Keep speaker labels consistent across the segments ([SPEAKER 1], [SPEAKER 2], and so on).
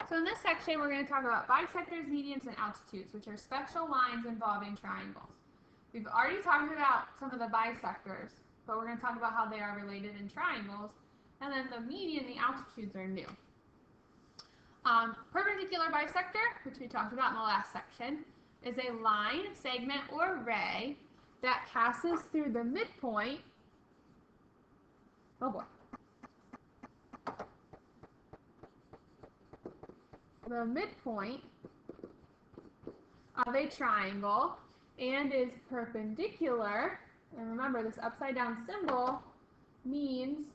[SPEAKER 1] So in this section, we're going to talk about bisectors, medians, and altitudes, which are special lines involving triangles. We've already talked about some of the bisectors, but we're going to talk about how they are related in triangles. And then the median, the altitudes are new. Perpendicular bisector, which we talked about in the last section, is a line, segment, or ray that passes through the midpoint. Oh boy. The midpoint of a triangle and is perpendicular, and remember this upside down symbol means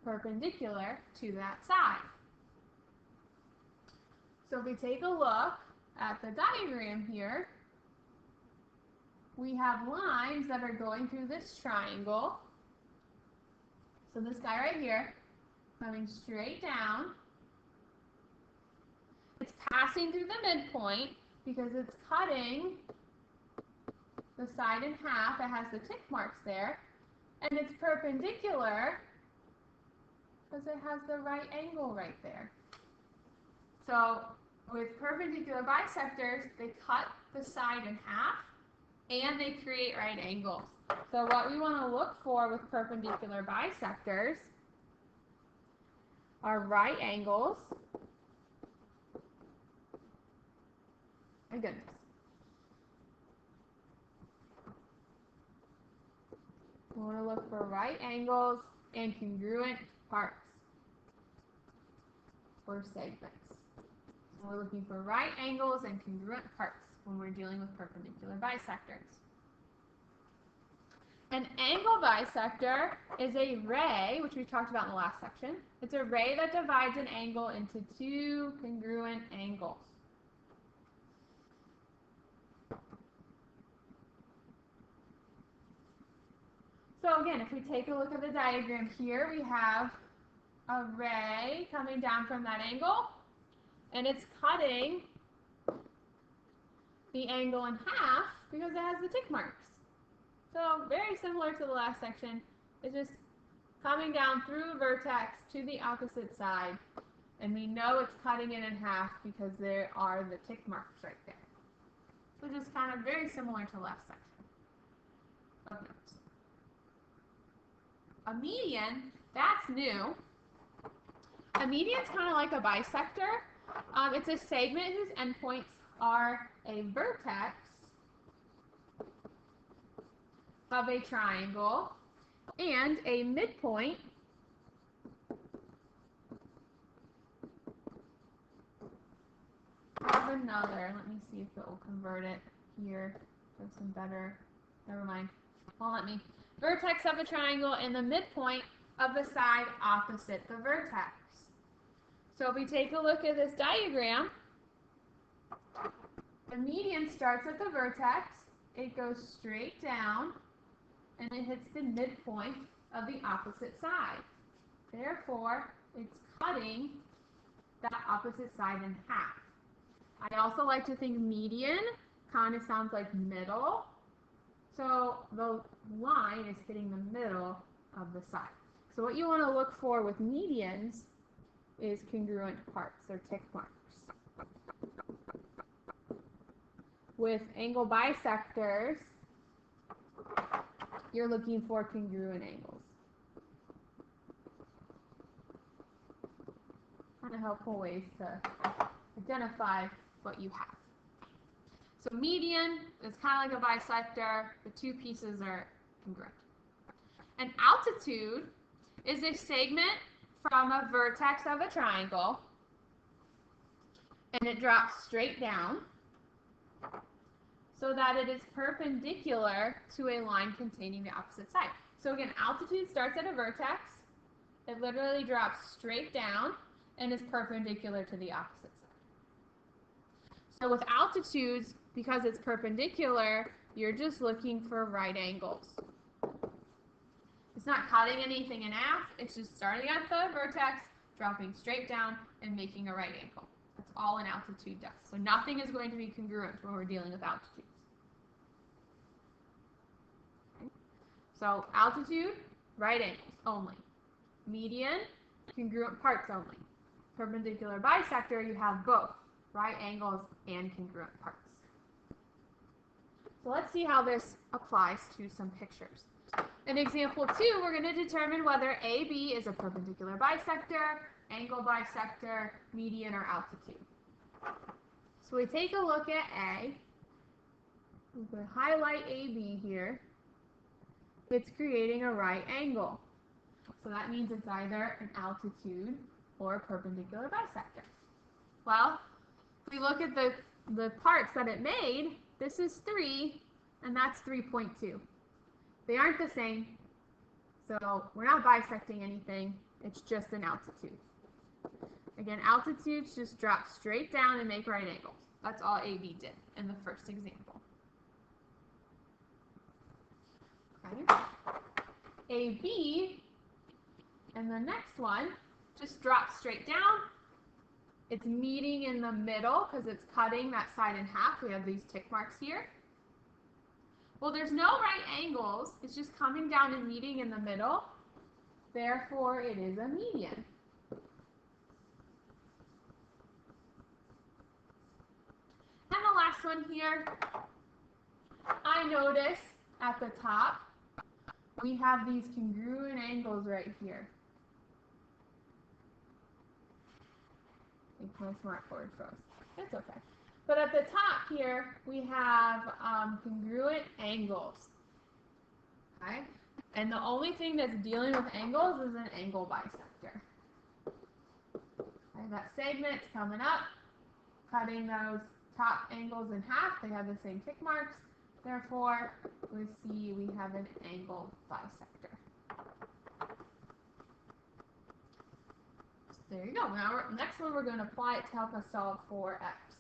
[SPEAKER 1] perpendicular to that side. So if we take a look at the diagram here, we have lines that are going through this triangle. So this guy right here, coming straight down. It's passing through the midpoint because it's cutting the side in half. It has the tick marks there. And it's perpendicular because it has the right angle right there. So with perpendicular bisectors, they cut the side in half and they create right angles. So what we want to look for with perpendicular bisectors are right angles. My goodness. We want to look for right angles and congruent parts or segments. So we're looking for right angles and congruent parts when we're dealing with perpendicular bisectors. An angle bisector is a ray, which we talked about in the last section. It's a ray that divides an angle into two congruent angles. So again, if we take a look at the diagram here, we have a ray coming down from that angle, and it's cutting the angle in half because it has the tick marks. So very similar to the last section, it's just coming down through a vertex to the opposite side, and we know it's cutting it in half because there are the tick marks right there. So just kind of very similar to the last section of notes. A median, that's new. A median is kind of like a bisector. It's a segment whose endpoints are a vertex of a triangle and a midpoint of another. Let me see if it will convert it here to some better. Never mind. Won't let me. Vertex of a triangle and the midpoint of the side opposite the vertex. So if we take a look at this diagram, the median starts at the vertex, it goes straight down, and it hits the midpoint of the opposite side. Therefore, it's cutting that opposite side in half. I also like to think median kind of sounds like middle. So the line is hitting the middle of the side. So what you want to look for with medians is congruent parts or tick marks. With angle bisectors, you're looking for congruent angles. Kind of helpful ways to identify what you have. So median is kind of like a bisector. The two pieces are congruent. An altitude is a segment from a vertex of a triangle, and it drops straight down so that it is perpendicular to a line containing the opposite side. So again, altitude starts at a vertex. It literally drops straight down and is perpendicular to the opposite side. So with altitudes, because it's perpendicular, you're just looking for right angles. It's not cutting anything in half. It's just starting at the vertex, dropping straight down, and making a right angle. That's all an altitude does. So nothing is going to be congruent when we're dealing with altitudes. Okay. So altitude, right angles only. Median, congruent parts only. perpendicular bisector, you have both right angles and congruent parts. So let's see how this applies to some pictures. In example 2, we're going to determine whether AB is a perpendicular bisector, angle bisector, median, or altitude. So we take a look at A. We can highlight AB here. It's creating a right angle. So that means it's either an altitude or a perpendicular bisector. Well, if we look at the parts that it made, this is 3, and that's 3.2. They aren't the same, so we're not bisecting anything. It's just an altitude. Again, altitudes just drop straight down and make right angles. That's all AB did in the first example. Okay. AB, and the next one, just drops straight down. It's meeting in the middle because it's cutting that side in half. We have these tick marks here. Well, there's no right angles. It's just coming down and meeting in the middle. Therefore, it is a median. And the last one here, I notice at the top, we have these congruent angles right here. I think my smartboard froze. It's okay. But at the top here, we have congruent angles. Okay? And the only thing that's dealing with angles is an angle bisector. Okay, that segment's coming up, cutting those top angles in half. They have the same tick marks. Therefore, we see we have an angle bisector. So there you go. Now, next one, we're going to apply it to help us solve for x.